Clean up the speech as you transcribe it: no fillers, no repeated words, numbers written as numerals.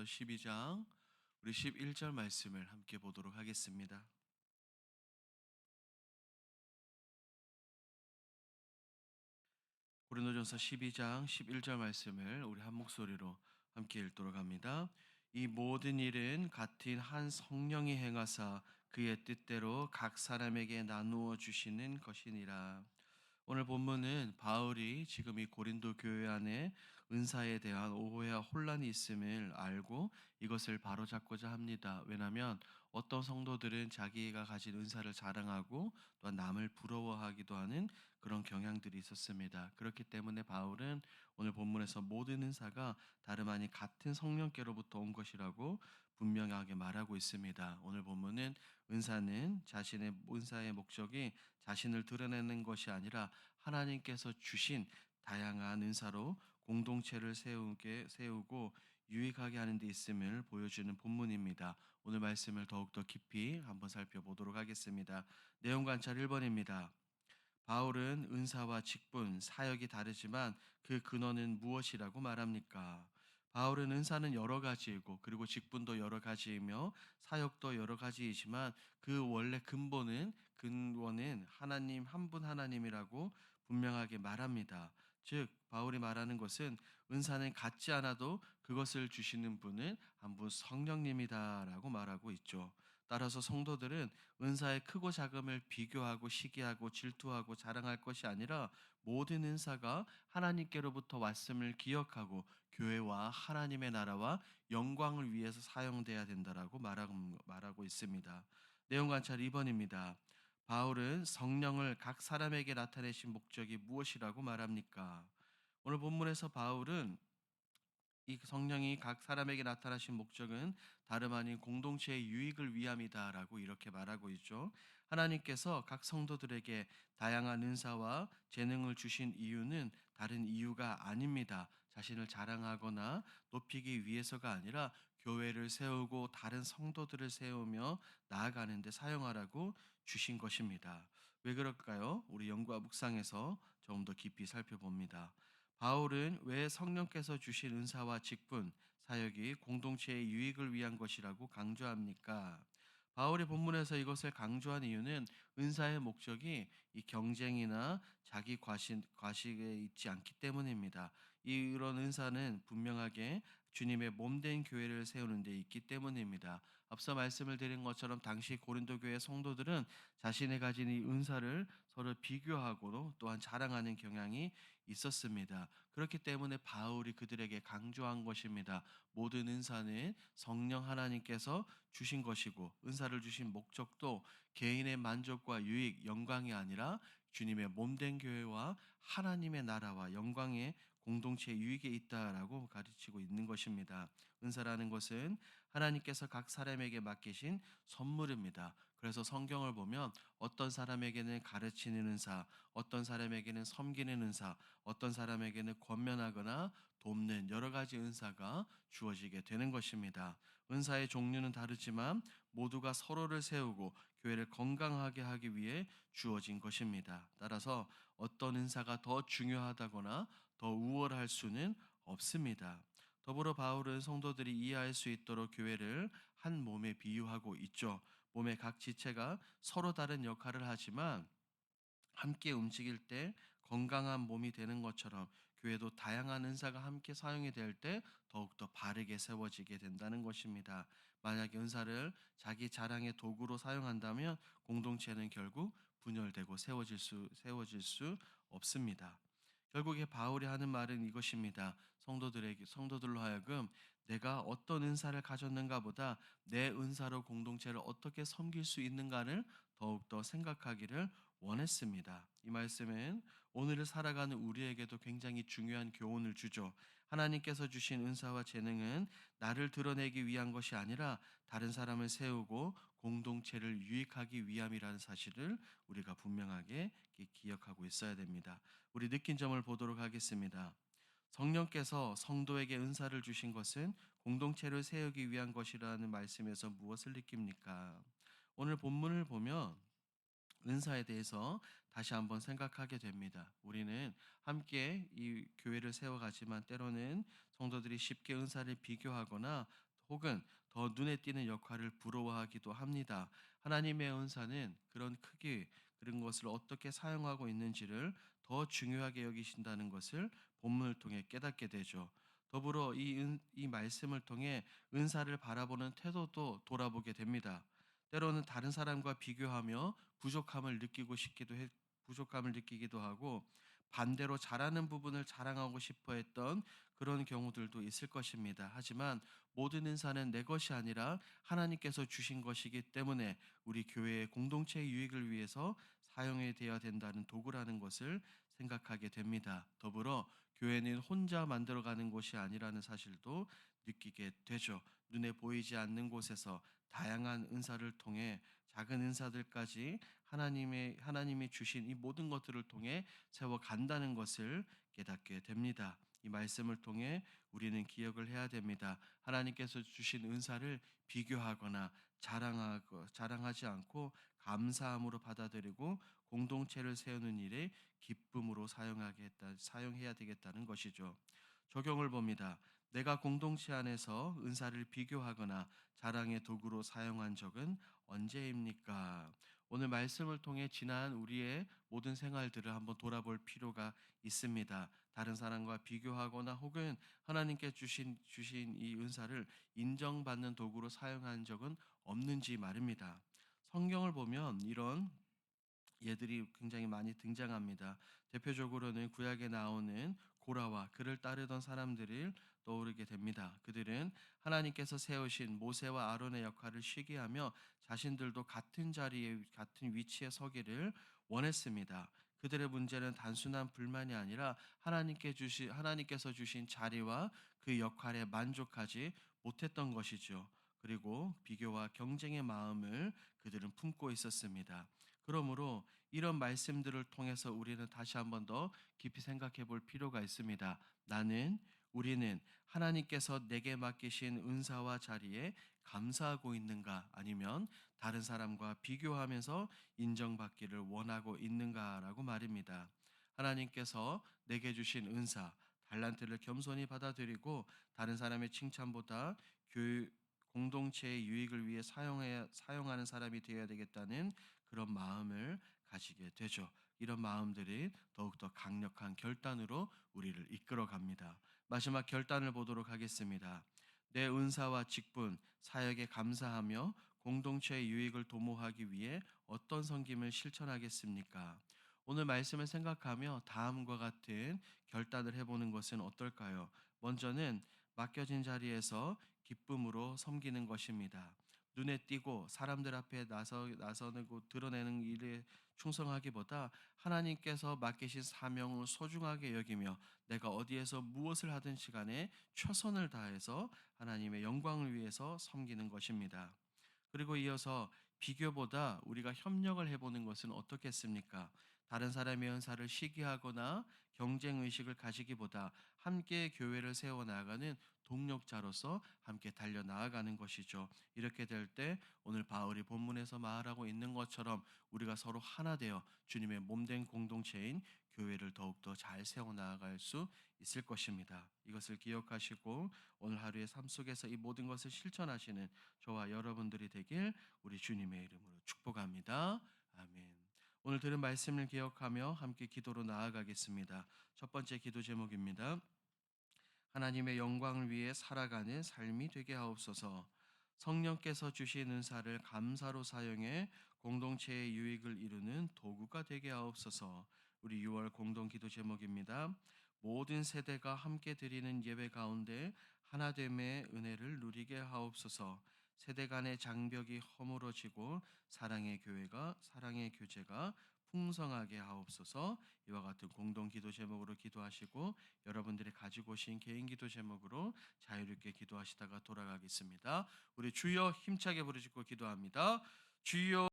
고린도전서 12장 우리 11절 말씀을 함께 보도록 하겠습니다. 고린도전서 12장 11절 말씀을 우리 한 목소리로 함께 읽도록 합니다. 이 모든 일은 같은 한 성령이 행하사 그의 뜻대로 각 사람에게 나누어 주시는 것이니라. 오늘 본문은 바울이 지금 이 고린도 교회 안에 은사에 대한 오해와 혼란이 있음을 알고 이것을 바로잡고자 합니다. 왜냐하면 어떤 성도들은 자기가 가진 은사를 자랑하고 또한 남을 부러워하기도 하는 그런 경향들이 있었습니다. 그렇기 때문에 바울은 오늘 본문에서 모든 은사가 다름 아닌 같은 성령께로부터 온 것이라고 분명하게 말하고 있습니다. 오늘 본문은 은사는 자신의 은사의 목적이 자신을 드러내는 것이 아니라 하나님께서 주신 다양한 은사로 공동체를 세우고 유익하게 하는 데 있음을 보여주는 본문입니다. 오늘 말씀을 더욱더 깊이 한번 살펴보도록 하겠습니다. 내용 관찰 1번입니다. 바울은 은사와 직분, 사역이 다르지만 그 근원은 무엇이라고 말합니까? 바울은 은사는 여러 가지이고 그리고 직분도 여러 가지이며 사역도 여러 가지이지만 그 원래 근원은 하나님 한 분 하나님이라고 분명하게 말합니다. 즉 바울이 말하는 것은 은사는 같지 않아도 그것을 주시는 분은 한 분 성령님이다라고 말하고 있죠. 따라서 성도들은 은사의 크고 작음을 비교하고 시기하고 질투하고 자랑할 것이 아니라 모든 은사가 하나님께로부터 왔음을 기억하고 교회와 하나님의 나라와 영광을 위해서 사용돼야 된다라고 말하고 있습니다. 내용 관찰 2번입니다. 바울은 성령을 각 사람에게 나타내신 목적이 무엇이라고 말합니까? 오늘 본문에서 바울은 이 성령이 각 사람에게 나타나신 목적은 다름 아닌 공동체의 유익을 위함이다라고 이렇게 말하고 있죠. 하나님께서 각 성도들에게 다양한 은사와 재능을 주신 이유는 다른 이유가 아닙니다. 자신을 자랑하거나 높이기 위해서가 아니라 교회를 세우고 다른 성도들을 세우며 나아가는 데 사용하라고 주신 것입니다. 왜 그럴까요? 우리 연구와 묵상에서 좀 더 깊이 살펴봅니다. 바울은 왜 성령께서 주신 은사와 직분, 사역이 공동체의 유익을 위한 것이라고 강조합니까? 바울이 본문에서 이것을 강조한 이유는 은사의 목적이 이 경쟁이나 자기 과식에 있지 않기 때문입니다. 이런 은사는 분명하게 주님의 몸된 교회를 세우는 데 있기 때문입니다. 앞서 말씀을 드린 것처럼 당시 고린도 교회 성도들은 자신이 가진 이 은사를 서로 비교하고 또한 자랑하는 경향이 있었습니다. 그렇기 때문에 바울이 그들에게 강조한 것입니다. 모든 은사는 성령 하나님께서 주신 것이고 은사를 주신 목적도 개인의 만족과 유익, 영광이 아니라 주님의 몸된 교회와 하나님의 나라와 영광의 공동체 유익에 있다라고 가르치고 있는 것입니다. 은사라는 것은 하나님께서 각 사람에게 맡기신 선물입니다. 그래서 성경을 보면 어떤 사람에게는 가르치는 은사, 어떤 사람에게는 섬기는 은사, 어떤 사람에게는 권면하거나 돕는 여러 가지 은사가 주어지게 되는 것입니다. 은사의 종류는 다르지만 모두가 서로를 세우고 교회를 건강하게 하기 위해 주어진 것입니다. 따라서 어떤 은사가 더 중요하다거나 더 우월할 수는 없습니다. 더불어 바울은 성도들이 이해할 수 있도록 교회를 한 몸에 비유하고 있죠. 몸의 각 지체가 서로 다른 역할을 하지만 함께 움직일 때 건강한 몸이 되는 것처럼 교회도 다양한 은사가 함께 사용이 될 때 더욱더 바르게 세워지게 된다는 것입니다. 만약 은사를 자기 자랑의 도구로 사용한다면 공동체는 결국 분열되고 세워질 수 없습니다. 결국에 바울이 하는 말은 이것입니다. 성도들로 하여금 내가 어떤 은사를 가졌는가 보다 내 은사로 공동체를 어떻게 섬길 수 있는가를 더욱더 생각하기를 원했습니다. 이 말씀은 오늘을 살아가는 우리에게도 굉장히 중요한 교훈을 주죠. 하나님께서 주신 은사와 재능은 나를 드러내기 위한 것이 아니라 다른 사람을 세우고 공동체를 유익하기 위함이라는 사실을 우리가 분명하게 기억하고 있어야 됩니다. 우리 느낀 점을 보도록 하겠습니다. 성령께서 성도에게 은사를 주신 것은 공동체를 세우기 위한 것이라는 말씀에서 무엇을 느낍니까? 오늘 본문을 보면 은사에 대해서 다시 한번 생각하게 됩니다. 우리는 함께 이 교회를 세워가지만 때로는 성도들이 쉽게 은사를 비교하거나 혹은 더 눈에 띄는 역할을 부러워하기도 합니다. 하나님의 은사는 그런 크기, 그런 것을 어떻게 사용하고 있는지를 더 중요하게 여기신다는 것을 본문을 통해 깨닫게 되죠. 더불어 이 말씀을 통해 은사를 바라보는 태도도 돌아보게 됩니다. 때로는 다른 사람과 비교하며 부족함을 느끼기도 하고, 반대로 잘하는 부분을 자랑하고 싶어 했던 그런 경우들도 있을 것입니다. 하지만 모든 은사는 내 것이 아니라 하나님께서 주신 것이기 때문에 우리 교회의 공동체의 유익을 위해서 사용이 되어야 된다는 도구라는 것을 생각하게 됩니다. 더불어 교회는 혼자 만들어가는 곳이 아니라는 사실도 느끼게 되죠. 눈에 보이지 않는 곳에서 다양한 은사를 통해 작은 은사들까지 하나님이 주신 이 모든 것들을 통해 세워 간다는 것을 깨닫게 됩니다. 이 말씀을 통해 우리는 기억을 해야 됩니다. 하나님께서 주신 은사를 비교하거나 자랑하지 않고 감사함으로 받아들이고 공동체를 세우는 일에 기쁨으로 사용해야 되겠다는 것이죠. 적용을 봅니다. 내가 공동체 안에서 은사를 비교하거나 자랑의 도구로 사용한 적은 언제입니까? 오늘 말씀을 통해 지난 우리의 모든 생활들을 한번 돌아볼 필요가 있습니다. 다른 사람과 비교하거나 혹은 하나님께 주신 이 은사를 인정받는 도구로 사용한 적은 없는지 말입니다. 성경을 보면 이런 예들이 굉장히 많이 등장합니다. 대표적으로는 구약에 나오는 고라와 그를 따르던 사람들을 떠오르게 됩니다. 그들은 하나님께서 세우신 모세와 아론의 역할을 시기하며 자신들도 같은 자리에 같은 위치에 서기를 원했습니다. 그들의 문제는 단순한 불만이 아니라 하나님께서 주신 자리와 그 역할에 만족하지 못했던 것이죠. 그리고 비교와 경쟁의 마음을 그들은 품고 있었습니다. 그러므로 이런 말씀들을 통해서 우리는 다시 한번 더 깊이 생각해 볼 필요가 있습니다. 우리는 하나님께서 내게 맡기신 은사와 자리에 감사하고 있는가? 아니면 다른 사람과 비교하면서 인정받기를 원하고 있는가라고 말입니다. 하나님께서 내게 주신 은사, 달란트를 겸손히 받아들이고 다른 사람의 칭찬보다 교 공동체의 유익을 위해 사용하는 사람이 되어야 되겠다는 그런 마음을 가지게 되죠. 이런 마음들이 더욱더 강력한 결단으로 우리를 이끌어 갑니다. 마지막 결단을 보도록 하겠습니다. 내 은사와 직분, 사역에 감사하며 공동체의 유익을 도모하기 위해 어떤 섬김을 실천하겠습니까? 오늘 말씀을 생각하며 다음과 같은 결단을 해보는 것은 어떨까요? 먼저는 맡겨진 자리에서 기쁨으로 섬기는 것입니다. 눈에 띄고 사람들 앞에 나서고 드러내는 일에 충성하기보다 하나님께서 맡기신 사명을 소중하게 여기며 내가 어디에서 무엇을 하든 시간에 최선을 다해서 하나님의 영광을 위해서 섬기는 것입니다. 그리고 이어서 비교보다 우리가 협력을 해보는 것은 어떻겠습니까? 다른 사람의 은사를 시기하거나 경쟁 의식을 가지기보다 함께 교회를 세워나가는 동력자로서 함께 달려나아가는 것이죠. 이렇게 될 때 오늘 바울이 본문에서 말하고 있는 것처럼 우리가 서로 하나 되어 주님의 몸된 공동체인 교회를 더욱더 잘 세워나갈 수 있을 것입니다. 이것을 기억하시고 오늘 하루의 삶 속에서 이 모든 것을 실천하시는 저와 여러분들이 되길 우리 주님의 이름으로 축복합니다. 아멘. 오늘 들은 말씀을 기억하며 함께 기도로 나아가겠습니다. 첫 번째 기도 제목입니다. 하나님의 영광을 위해 살아가는 삶이 되게 하옵소서. 성령께서 주신 은사를 감사로 사용해 공동체의 유익을 이루는 도구가 되게 하옵소서. 우리 6월 공동 기도 제목입니다. 모든 세대가 함께 드리는 예배 가운데 하나됨의 은혜를 누리게 하옵소서. 세대 간의 장벽이 허물어지고 사랑의 교제가 풍성하게 하옵소서. 이와 같은 공동 기도 제목으로 기도하시고 여러분들이 가지고 오신 개인 기도 제목으로 자유롭게 기도하시다가 돌아가겠습니다. 우리 주여 힘차게 부르짖고 기도합니다. 주여